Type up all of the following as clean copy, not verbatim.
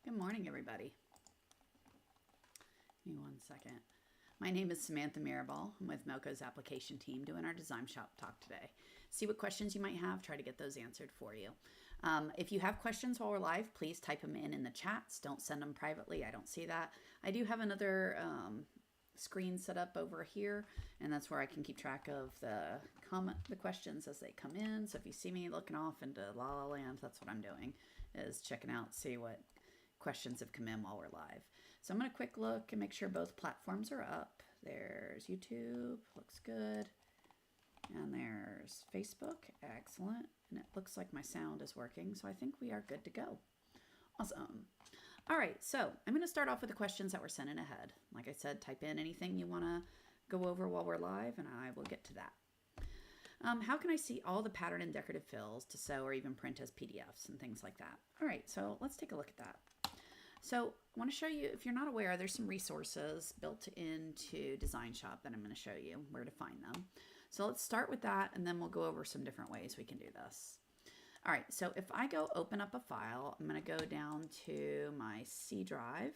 Good morning, everybody. Give me one second. My name is Samantha Mirabal. I'm with Mocha's application team doing our design shop talk today. See what questions you might have, try to get those answered for you. If you have questions while we're live, please type them in the chats. Don't send them privately. I don't see that. I do have another screen set up over here, and that's where I can keep track of the questions as they come in. So if you see me looking off into la la land, that's what I'm doing, is checking out, see what questions have come in while we're live. So I'm going to quick look and make sure both platforms are up. There's YouTube, looks good. And there's Facebook, excellent. And it looks like my sound is working, so I think we are good to go. Awesome. All right, so I'm going to start off with the questions that were sent in ahead. Like I said, type in anything you want to go over while we're live, and I will get to that. How can I see all the pattern and decorative fills to sew or even print as PDFs and things like that? All right, so let's take a look at that. So I want to show you, if you're not aware, there's some resources built into DesignShop that I'm going to show you where to find them. So let's start with that, and then we'll go over some different ways we can do this. All right, so if I go open up a file, I'm going to go down to my C drive,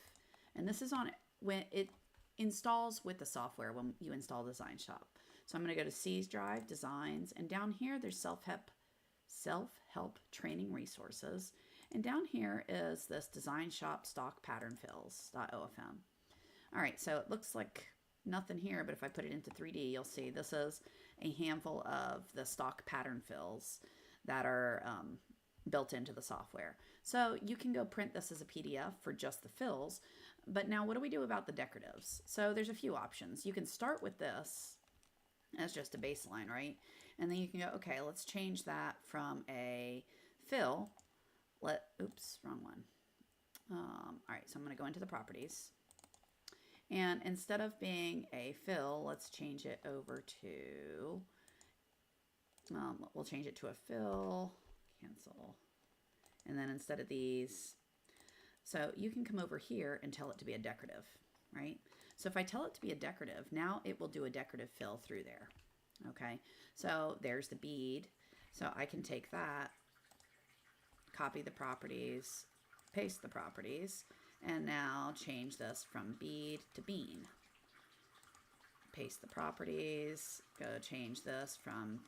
and this is on when it installs with the software when you install DesignShop. So I'm going to go to C's drive, Designs, and down here there's self-help training resources. And down here is this DesignShop stock pattern fills.ofm. All right, so it looks like nothing here, but if I put it into 3D, you'll see this is a handful of the stock pattern fills that are built into the software. So you can go print this as a PDF for just the fills. But now what do we do about the decoratives? So there's a few options. You can start with this as just a baseline, right? And then you can go, okay, let's change that from a fill. Oops, wrong one. All right, so I'm going to go into the properties. And instead of being a fill, let's change it over to, we'll change it to a fill, cancel. And then instead of these, so you can come over here and tell it to be a decorative, right? So if I tell it to be a decorative, now it will do a decorative fill through there, okay? So there's the bead. So I can take that, copy the properties, paste the properties, and now change this from bead to bean. Paste the properties, go change this from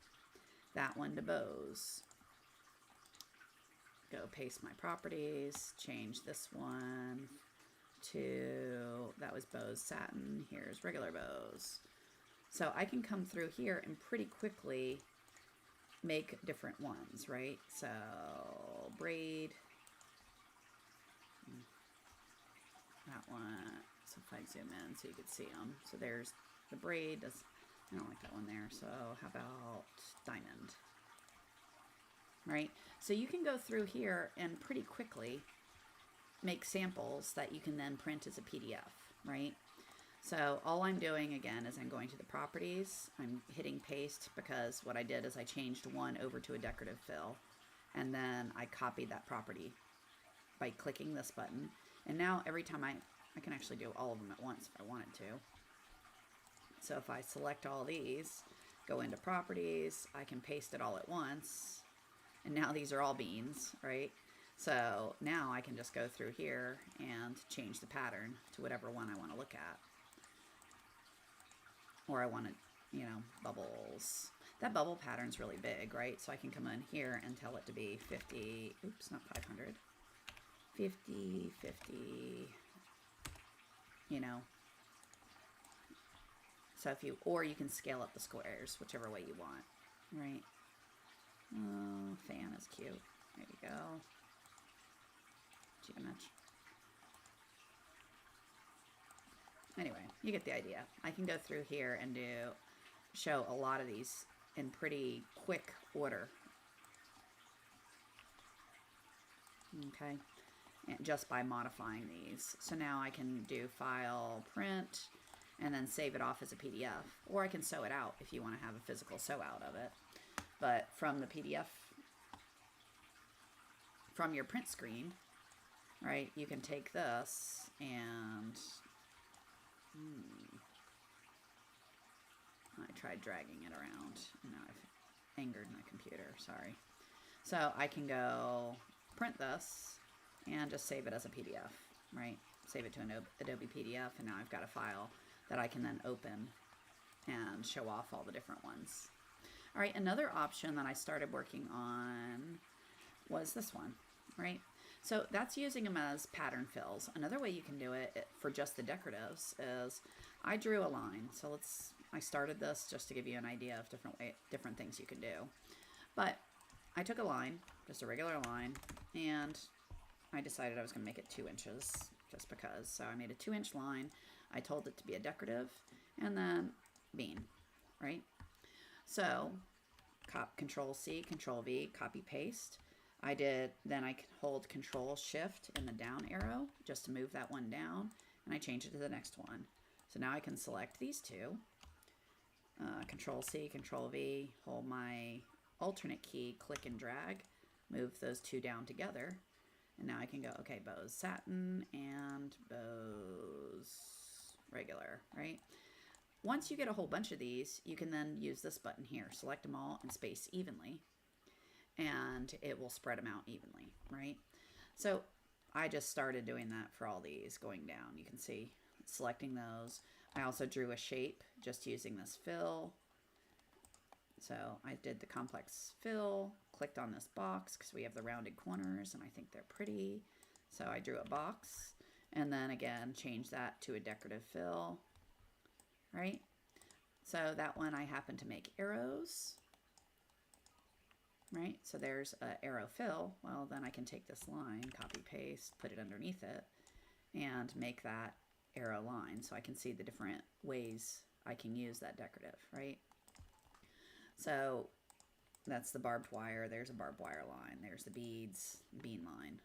that one to bows. Go paste my properties, change this one to, that was bows satin, here's regular bows. So I can come through here and pretty quickly make different ones, right? So braid, that one. So if I zoom in so you can see them. So there's the braid. I don't like that one there. So how about diamond? Right? So you can go through here and pretty quickly make samples that you can then print as a PDF, right? So all I'm doing again is I'm going to the properties, I'm hitting paste because what I did is I changed one over to a decorative fill, and then I copied that property by clicking this button. And now every time I can actually do all of them at once if I wanted to. So if I select all these, go into properties, I can paste it all at once, and now these are all beans, right? So now I can just go through here and change the pattern to whatever one I want to look at. Or I want to, you know, bubbles. That bubble pattern's really big, right? So I can come in here and tell it to be 50, oops, not 500. 50, 50, you know. So if you, or you can scale up the squares, whichever way you want, right? Oh, fan is cute. There you go. Too much. Anyway, you get the idea. I can go through here and show a lot of these in pretty quick order. Okay, and just by modifying these. So now I can do file, print, and then save it off as a PDF. Or I can sew it out if you want to have a physical sew out of it. But from the PDF, from your print screen, right, you can take this and I tried dragging it around, and now I've angered my computer, sorry. So I can go print this, and just save it as a PDF, right? Save it to an Adobe PDF, and now I've got a file that I can then open and show off all the different ones. All right, another option that I started working on was this one, right? So that's using them as pattern fills. Another way you can do it for just the decoratives is I drew a line. So I started this just to give you an idea of different things you can do. But I took a line, just a regular line, and I decided I was going to make it 2 inches just because. So I made a 2-inch line. I told it to be a decorative, and then bean, right? So Control C, Control V, copy paste. Then I hold Control Shift and the down arrow just to move that one down, and I change it to the next one. So now I can select these two, Control C, Control V, hold my alternate key, click and drag, move those two down together, and now I can go, okay, bows satin and bows regular, right? Once you get a whole bunch of these, you can then use this button here, select them all and space evenly, and it will spread them out evenly, right? So I just started doing that for all these going down. You can see selecting those. I also drew a shape just using this fill. So I did the complex fill, clicked on this box because we have the rounded corners and I think they're pretty. So I drew a box and then again change that to a decorative fill, right? So that one I happen to make arrows, right? So there's an arrow fill. Well, then I can take this line, copy paste, put it underneath it, and make that arrow line so I can see the different ways I can use that decorative, right? So that's the barbed wire. There's a barbed wire line. There's the beads, bead line,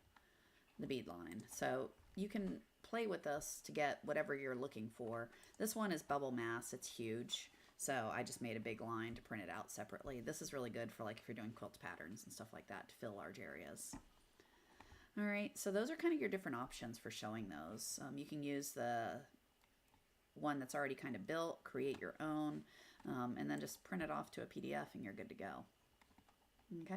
the bead line. So you can play with this to get whatever you're looking for. This one is bubble mass. It's huge. So I just made a big line to print it out separately. This is really good for like if you're doing quilt patterns and stuff like that to fill large areas. All right, so those are kind of your different options for showing those. You can use the one that's already kind of built, create your own, and then just print it off to a PDF and you're good to go. Okay.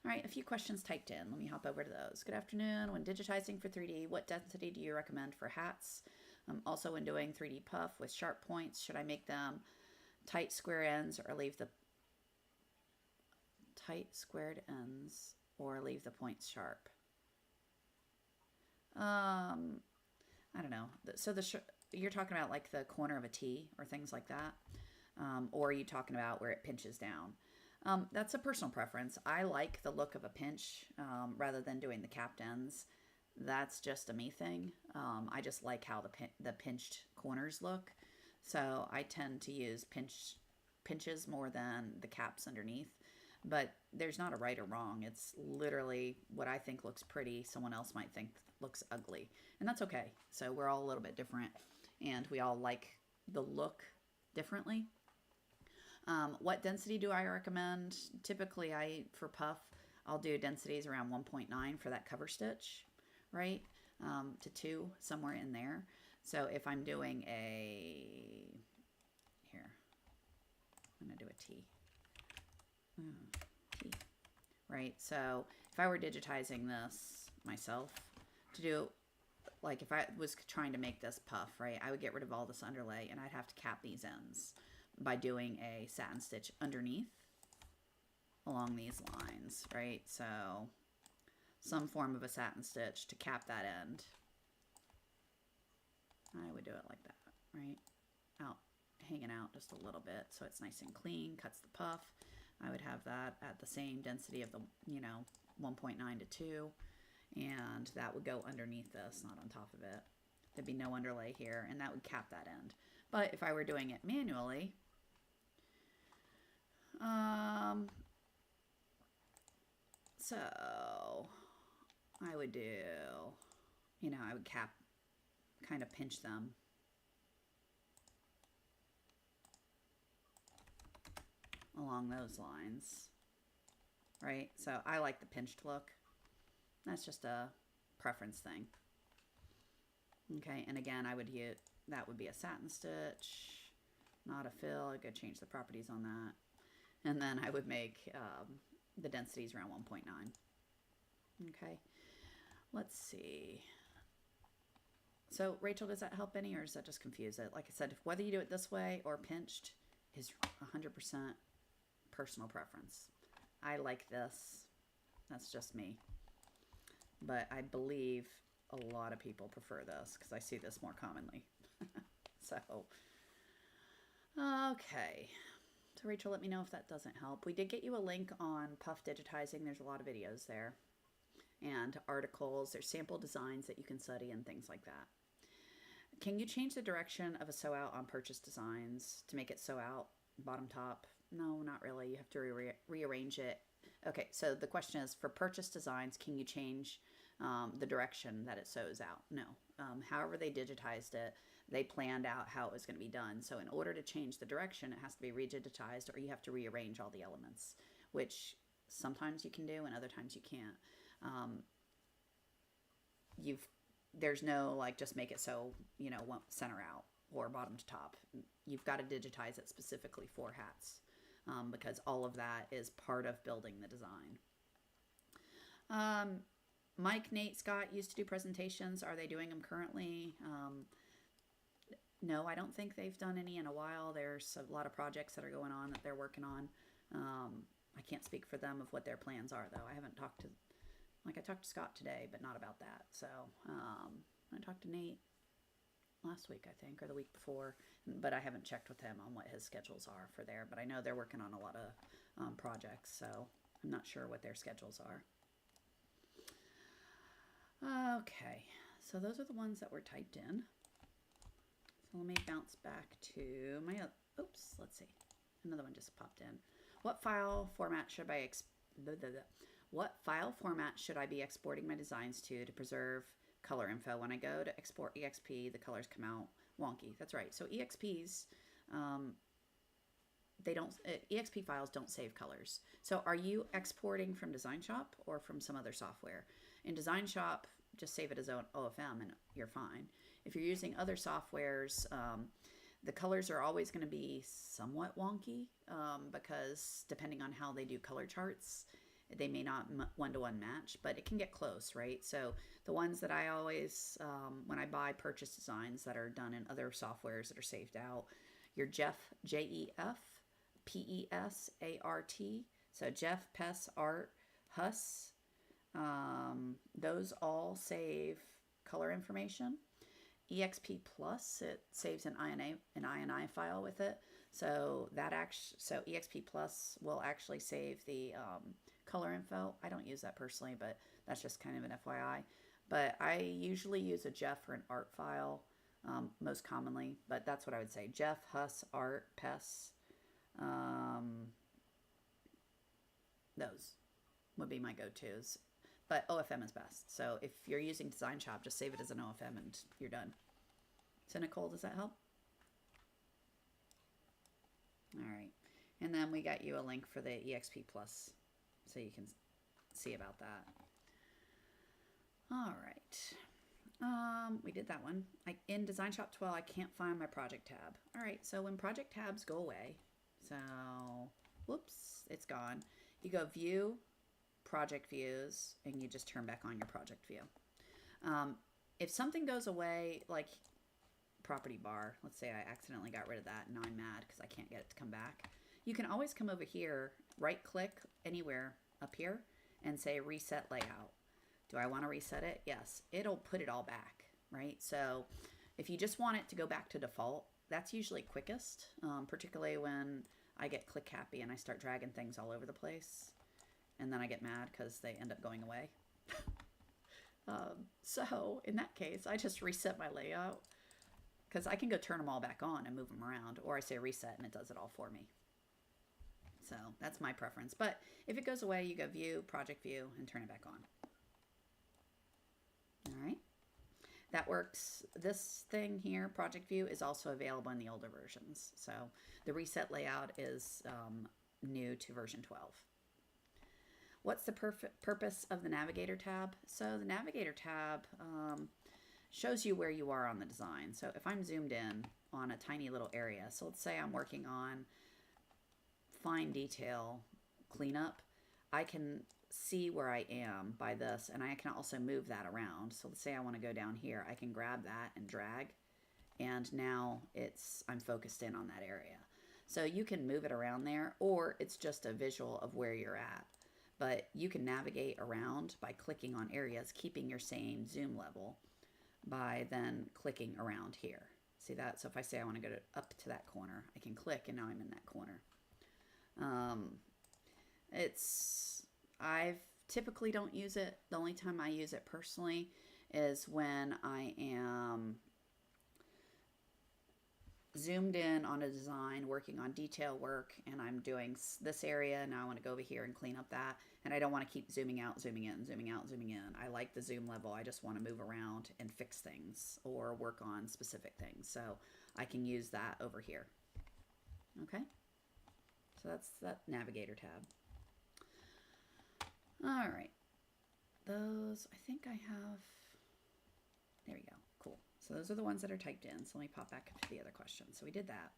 All right, a few questions typed in. Let me hop over to those. Good afternoon. When digitizing for 3D, what density do you recommend for hats? Also, when doing 3D puff with sharp points, should I make them tight square ends or leave the tight squared ends or leave the points sharp? I don't know. So you're talking about like the corner of a T or things like that? Or are you talking about where it pinches down? That's a personal preference. I like the look of a pinch rather than doing the capped ends. That's just a me thing. I just like how the pinched corners look. So I tend to use pinches more than the caps underneath. But there's not a right or wrong. It's literally what I think looks pretty, someone else might think looks ugly. And that's okay. So we're all a little bit different. And we all like the look differently. What density do I recommend? Typically, for puff, I'll do densities around 1.9 for that cover stitch, right? To 2, somewhere in there. So if I'm doing here, I'm going to do a T. T, right? So if I were digitizing this myself to do, like if I was trying to make this puff, right, I would get rid of all this underlay and I'd have to cap these ends by doing a satin stitch underneath along these lines, right? So some form of a satin stitch to cap that end. I would do it like that, right? Hanging out just a little bit so it's nice and clean, cuts the puff. I would have that at the same density of the, 1.9 to 2, and that would go underneath this, not on top of it. There'd be no underlay here, and that would cap that end. But if I were doing it manually, so I would do, I would cap, kind of pinch them. Along those lines, right? So I like the pinched look. That's just a preference thing. Okay, and again, that would be a satin stitch, not a fill. I could change the properties on that. And then I would make the densities around 1.9. Okay. Let's see. So Rachel, does that help any or does that just confuse it? Like I said, whether you do it this way or pinched is 100% personal preference. I like this. That's just me. But I believe a lot of people prefer this because I see this more commonly. So, okay. So Rachel, let me know if that doesn't help. We did get you a link on Puff Digitizing. There's a lot of videos there and articles. There's sample designs that you can study and things like that. Can you change the direction of a sew out on purchase designs to make it sew out bottom top? No, not really. You have to rearrange it. Okay, so the question is, for purchase designs, can you change the direction that it sews out? No. However they digitized it, they planned out how it was going to be done. So in order to change the direction, it has to be redigitized, or you have to rearrange all the elements, which sometimes you can do and other times you can't. There's no like just make it so, you know, center out or bottom to top. You've got to digitize it specifically for hats, because all of that is part of building the design. Mike, Nate, Scott used to do presentations. Are they doing them currently? No, I don't think they've done any in a while. There's a lot of projects that are going on that they're working on. I can't speak for them of what their plans are, though. I haven't talked to, like I talked to Scott today, but not about that. So I talked to Nate last week, I think, or the week before, but I haven't checked with him on what his schedules are for there. But I know they're working on a lot of projects, so I'm not sure what their schedules are. Okay, so those are the ones that were typed in. So let me bounce back to my, oops, let's see. Another one just popped in. What file format should I be exporting my designs to preserve color info? When I go to export EXP, the colors come out wonky. That's right. So EXPs, EXP files don't save colors. So are you exporting from DesignShop or from some other software? In DesignShop, just save it as OFM and you're fine. If you're using other softwares, the colors are always going to be somewhat wonky because depending on how they do color charts, they may not one-to-one match, but it can get close, right? So the ones that I always, when I buy purchase designs that are done in other softwares that are saved out, your Jeff, J-E-F, P-E-S-A-R-T, so Jeff, Pess, Art, Huss, those all save color information. EXP Plus, it saves an INI file with it. So so EXP Plus will actually save the color info. I don't use that personally, but that's just kind of an FYI. But I usually use a Jeff or an art file most commonly, but that's what I would say. Jeff, Huss, Art, Pess. Those would be my go-tos. But OFM is best. So if you're using DesignShop, just save it as an OFM and you're done. So Nicole, does that help? All right. And then we got you a link for the EXP Plus so you can see about that. All right. We did that one. In DesignShop 12, I can't find my project tab. All right. So when project tabs go away, so whoops, it's gone. You go View, Project Views, and you just turn back on your project view. If something goes away, like property bar, let's say I accidentally got rid of that and now I'm mad because I can't get it to come back. You can always come over here, right click anywhere up here and say reset layout. Do I want to reset it? Yes, it'll put it all back, right? So if you just want it to go back to default, that's usually quickest, particularly when I get click happy and I start dragging things all over the place. And then I get mad because they end up going away. So in that case, I just reset my layout because I can go turn them all back on and move them around, or I say reset and it does it all for me. So that's my preference. But if it goes away, you go View, Project View, and turn it back on. All right. That works. This thing here, Project View, is also available in the older versions. So the reset layout is new to version 12. What's the purpose of the Navigator tab? So the Navigator tab shows you where you are on the design. So if I'm zoomed in on a tiny little area, so let's say I'm working on fine detail cleanup, I can see where I am by this, and I can also move that around. So let's say I want to go down here, I can grab that and drag, and now I'm focused in on that area. So you can move it around there, or it's just a visual of where you're at. But you can navigate around by clicking on areas, keeping your same zoom level by then clicking around here. See that? So if I say I want to go up to that corner, I can click, and now I'm in that corner. I typically don't use it. The only time I use it personally is when I am zoomed in on a design, working on detail work, and I'm doing this area, and now I want to go over here and clean up that, and I don't want to keep zooming out, zooming in, zooming out, zooming in. I like the zoom level. I just want to move around and fix things or work on specific things. So I can use that over here. Okay, so that's that navigator tab. All right, those I think I have, there we go, cool. So those are the ones that are typed in. So let me pop back to the other questions. So we did that.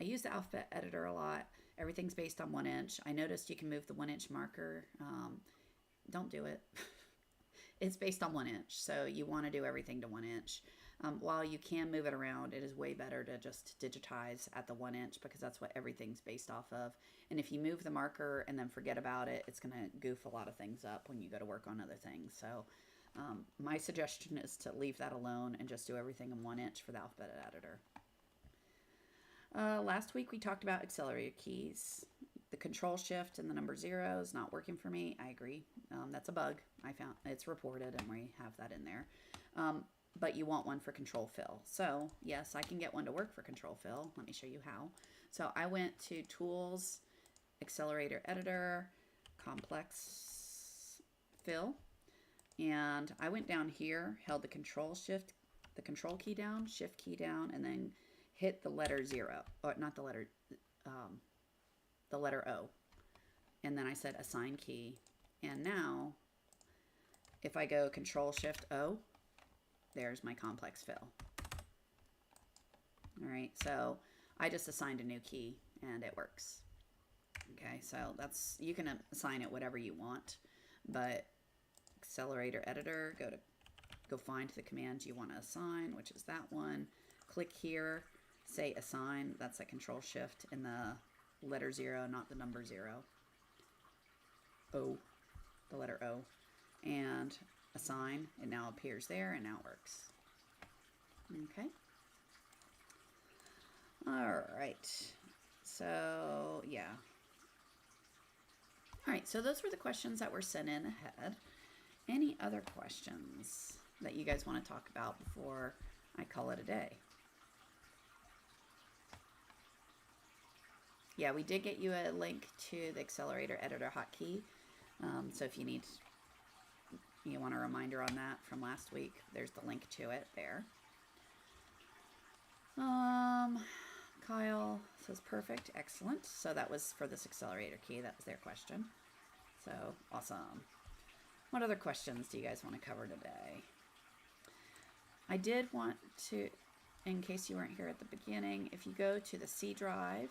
I use the alphabet editor a lot. Everything's based on 1 inch. I noticed you can move the 1 inch marker. Don't do it. It's based on 1 inch. So you want to do everything to 1 inch. While you can move it around, it is way better to just digitize at the 1 inch because that's what everything's based off of. And if you move the marker and then forget about it, it's going to goof a lot of things up when you go to work on other things. So my suggestion is to leave that alone and just do everything in 1 inch for the alphabet editor. Last week we talked about accelerator keys. The control shift and the number 0 is not working for me. I agree. That's a bug. I found it's reported and we have that in there. But you want one for control fill. So yes, I can get one to work for control fill. Let me show you how. So I went to Tools, Accelerator Editor, Complex Fill, and I went down here, held the control key down, shift key down, and then hit the letter 0, or not the letter, the letter O. And then I said assign key. And now if I go control shift O, there's my complex fill. All right, so I just assigned a new key and it works. Okay, so you can assign it whatever you want, but accelerator editor, go find the command you want to assign, which is that one. Click here, say assign, that's a control shift in the letter 0, not the number 0. O, the letter O, and assign. It now appears there and now it works. Okay. All right. So yeah. All right. So those were the questions that were sent in ahead. Any other questions that you guys want to talk about before I call it a day? Yeah, we did get you a link to the accelerator editor hotkey. So if you want a reminder on that from last week, there's the link to it there. Kyle says perfect, excellent. So that was for this accelerator key. That was their question. So awesome. What other questions do you guys want to cover today? I did want to, in case you weren't here at the beginning, if you go to the C drive,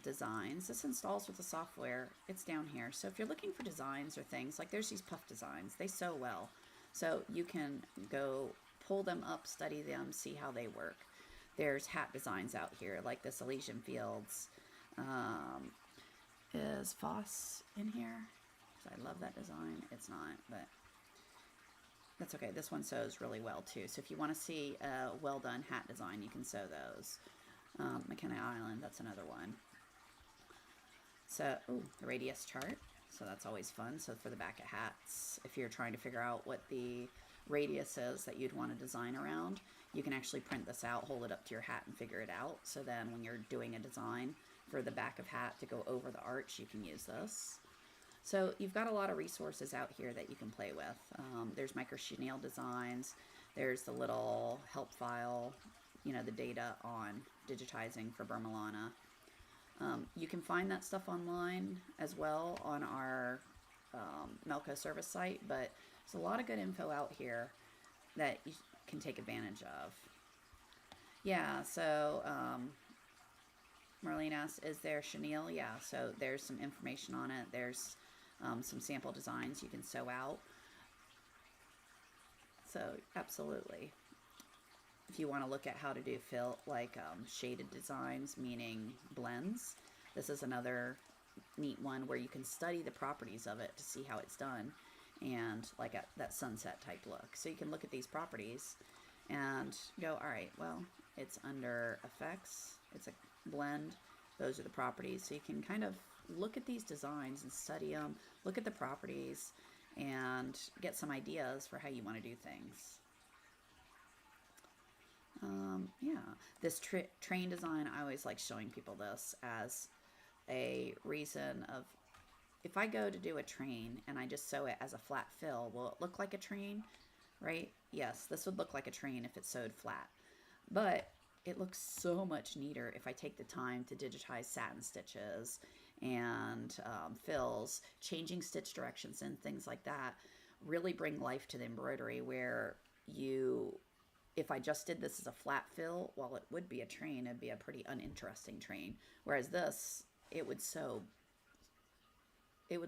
designs, this installs with the software, it's down here. So if you're looking for designs or things, like there's these puff designs, they sew well. So you can go pull them up, study them, see how they work. There's hat designs out here, like this Elysian Fields. Is Foss in here? I love that design. It's not, but that's okay. This one sews really well too. So if you want to see a well done hat design, you can sew those. McKenna Island, that's another one. So, the radius chart. So that's always fun. So for the back of hats, if you're trying to figure out what the radius is that you'd want to design around, you can actually print this out, hold it up to your hat and figure it out. So then when you're doing a design for the back of hat to go over the arch, you can use this. So you've got a lot of resources out here that you can play with. There's micro chenille designs. There's the little help file, you know, the data on digitizing for Burmalana. You can find that stuff online as well on our Melco service site, but there's a lot of good info out here that you can take advantage of. Yeah, so Marlene asked, is there chenille? Yeah, so there's some information on it. There's some sample designs you can sew out. So absolutely. If you want to look at how to do shaded designs, meaning blends, this is another neat one where you can study the properties of it to see how it's done, and like that sunset type look. So you can look at these properties and go, all right, well, it's under effects, it's a blend, those are the properties. So you can kind of look at these designs and study them, look at the properties, and get some ideas for how you want to do things. Yeah, this train design, I always like showing people this as a reason of, if I go to do a train and I just sew it as a flat fill, will it look like a train, right? Yes, this would look like a train if it's sewed flat, but it looks so much neater if I take the time to digitize satin stitches and fills, changing stitch directions and things like that, really bring life to the embroidery, where if I just did this as a flat fill, while it would be a train, it'd be a pretty uninteresting train. Whereas this, it would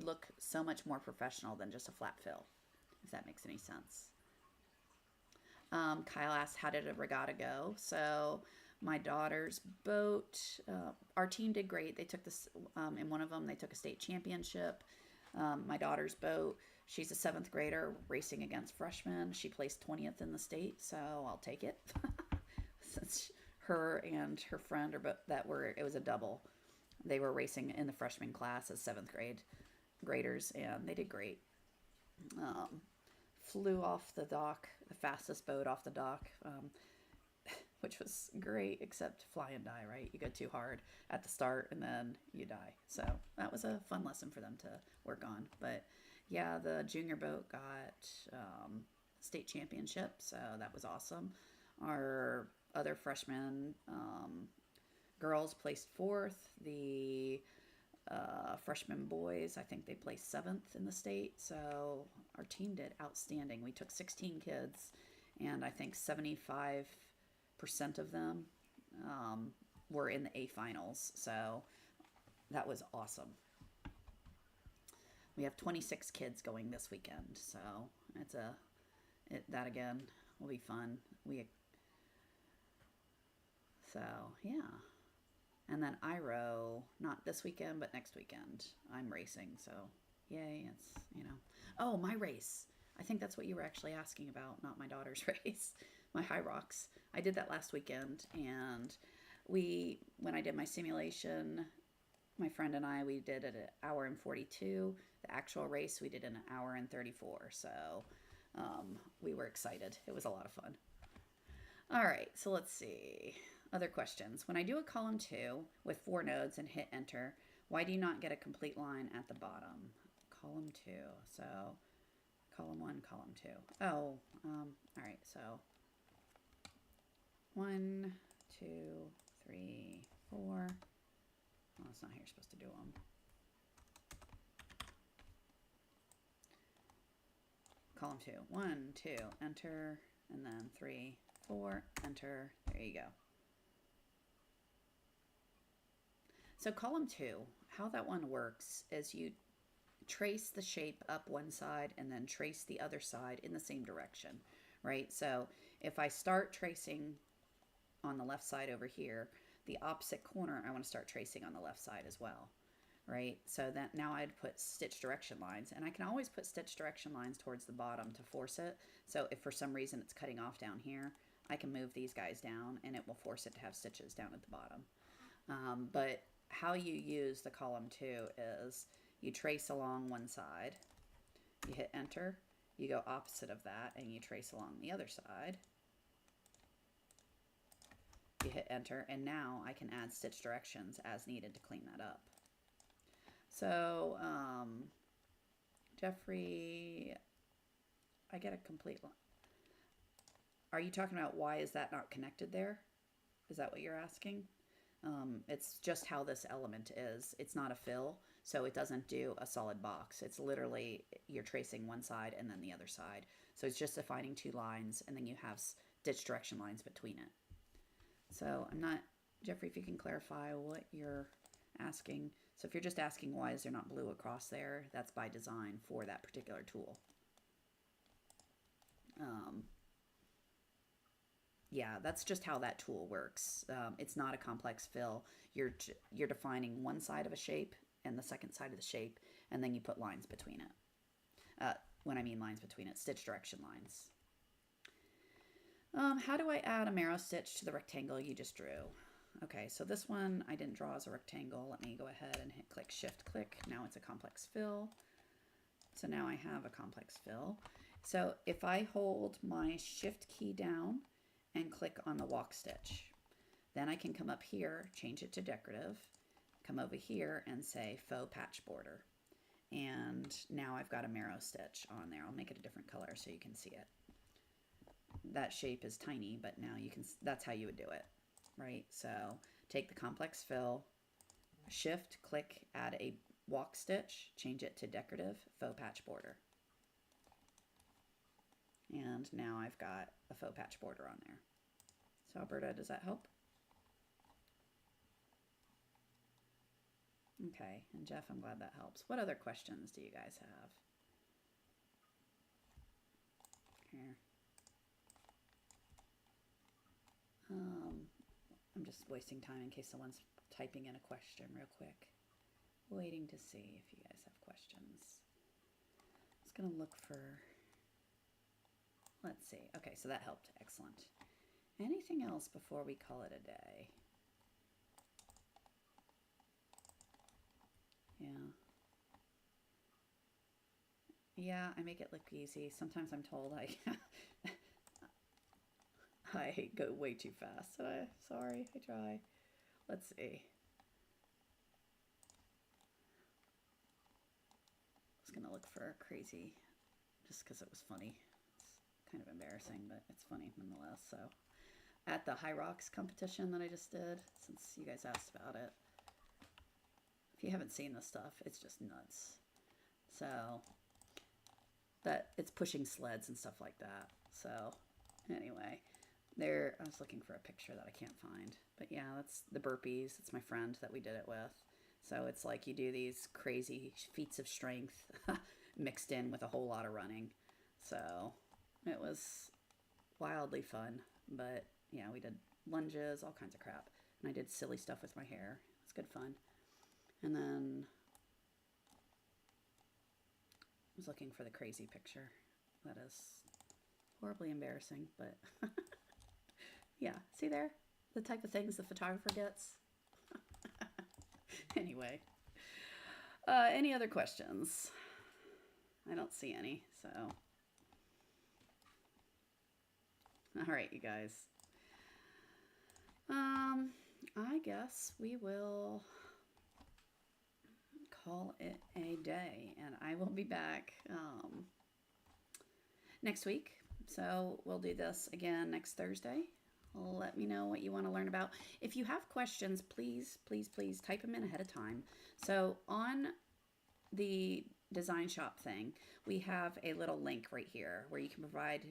look so much more professional than just a flat fill, if that makes any sense. Kyle asked, how did a regatta go? So my daughter's boat, our team did great. They took this, in one of them, they took a state championship. My daughter's boat, she's a 7th grader racing against freshmen. She placed 20th in the state, so I'll take it. Since her and her friend it was a double. They were racing in the freshman class as 7th grade graders, and they did great. Flew off the dock, the fastest boat off the dock, which was great, except fly and die, right? You go too hard at the start and then you die. So that was a fun lesson for them to work on. But yeah, the junior boat got state championship, so that was awesome. Our other freshman girls placed 4th. The freshman boys, I think they placed 7th in the state. So our team did outstanding. We took 16 kids, and I think 75% of them were in the A finals. So that was awesome. We have 26 kids going this weekend, so that again will be fun. Yeah. And then I row, not this weekend, but next weekend. I'm racing, so yay, Oh, my race. I think that's what you were actually asking about, not my daughter's race. My high rocks. I did that last weekend, and when I did my simulation, my friend and I, we did it at 1 hour and 42. The actual race, we did in 1 hour and 34. So we were excited. It was a lot of fun. All right, so let's see. Other questions. When I do a column 2 with 4 nodes and hit enter, why do you not get a complete line at the bottom? Column 2. So column 1, column 2. Oh, all right. So 1, 2, 3, 4. Well, that's not how you're supposed to do them. Column 2. 1, 2, enter, and then 3, 4, enter. There you go. So column 2, how that one works is you trace the shape up one side and then trace the other side in the same direction, right? So if I start tracing on the left side over here, the opposite corner, I want to start tracing on the left side as well, right? So that now I'd put stitch direction lines, and I can always put stitch direction lines towards the bottom to force it. So if for some reason it's cutting off down here, I can move these guys down and it will force it to have stitches down at the bottom. But how you use the column 2 is you trace along one side, you hit enter, you go opposite of that, and you trace along the other side. You hit enter, and now I can add stitch directions as needed to clean that up. So, Jeffrey, I get a complete line. Are you talking about why is that not connected there? Is that what you're asking? It's just how this element is. It's not a fill, so it doesn't do a solid box. It's literally, you're tracing one side and then the other side. So it's just defining 2 lines, and then you have stitch direction lines between it. So I'm not, Jeffrey, if you can clarify what you're asking. So if you're just asking why is there not blue across there, that's by design for that particular tool. Yeah, that's just how that tool works. It's not a complex fill. You're defining one side of a shape and the second side of the shape, and then you put lines between it. When I mean lines between it, stitch direction lines. How do I add a Merrow stitch to the rectangle you just drew? Okay, so this one I didn't draw as a rectangle. Let me go ahead and hit click, shift click. Now it's a complex fill. So now I have a complex fill. So if I hold my shift key down and click on the walk stitch, then I can come up here, change it to decorative, come over here and say faux patch border. And now I've got a Merrow stitch on there. I'll make it a different color so you can see it. That shape is tiny, but now you can, that's how you would do it, right? So take the complex fill, shift, click, add a walk stitch, change it to decorative, faux patch border. And now I've got a faux patch border on there. So Alberta, does that help? Okay, and Jeff, I'm glad that helps. What other questions do you guys have? Here. I'm just wasting time in case someone's typing in a question real quick. Waiting to see if you guys have questions. I was going to look for, let's see. Okay, so that helped. Excellent. Anything else before we call it a day? Yeah, I make it look easy. Sometimes I'm told I I go way too fast. Sorry, I try. Let's see. I was gonna look for a crazy, just because it was funny. It's kind of embarrassing, but it's funny nonetheless. So, at the High Rocks competition that I just did, since you guys asked about it, if you haven't seen this stuff, it's just nuts. So, that it's pushing sleds and stuff like that. So, anyway. There, I was looking for a picture that I can't find. But yeah, that's the burpees. It's my friend that we did it with. So it's like you do these crazy feats of strength mixed in with a whole lot of running. So it was wildly fun. But yeah, we did lunges, all kinds of crap. And I did silly stuff with my hair. It's good fun. And then I was looking for the crazy picture. That is horribly embarrassing, but... Yeah, see there? The type of things the photographer gets. Anyway. Any other questions? I don't see any, so. All right, you guys. I guess we will call it a day, and I will be back next week. So we'll do this again next Thursday. Let me know what you want to learn about. If you have questions, please, please, please type them in ahead of time. So on the DesignShop thing, we have a little link right here where you can provide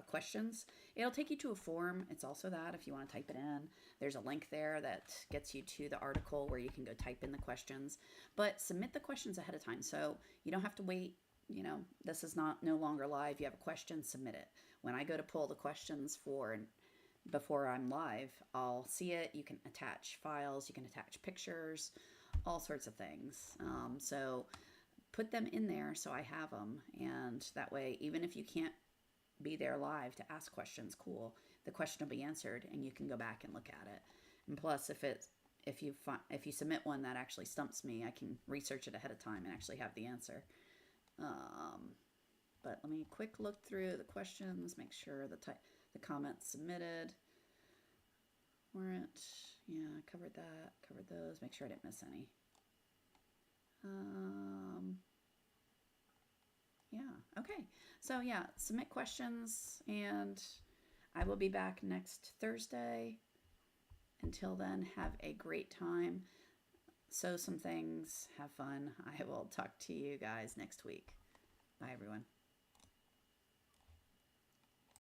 questions. It'll take you to a form. It's also that if you want to type it in, there's a link there that gets you to the article where you can go type in the questions. But submit the questions ahead of time, so you don't have to wait. You know, this is no longer live. You have a question, submit it. When I go to pull the questions before I'm live, I'll see it. You can attach files, you can attach pictures, all sorts of things. So put them in there so I have them, and that way, even if you can't be there live to ask questions, cool, the question will be answered, and you can go back and look at it. And plus, if you submit one that actually stumps me, I can research it ahead of time and actually have the answer. But let me quick look through the questions, make sure the comments submitted weren't, yeah, I covered that, covered those, make sure I didn't miss any. Yeah, okay. So yeah, submit questions, and I will be back next Thursday. Until then, have a great time. Sew some things, have fun. I will talk to you guys next week. Bye, everyone.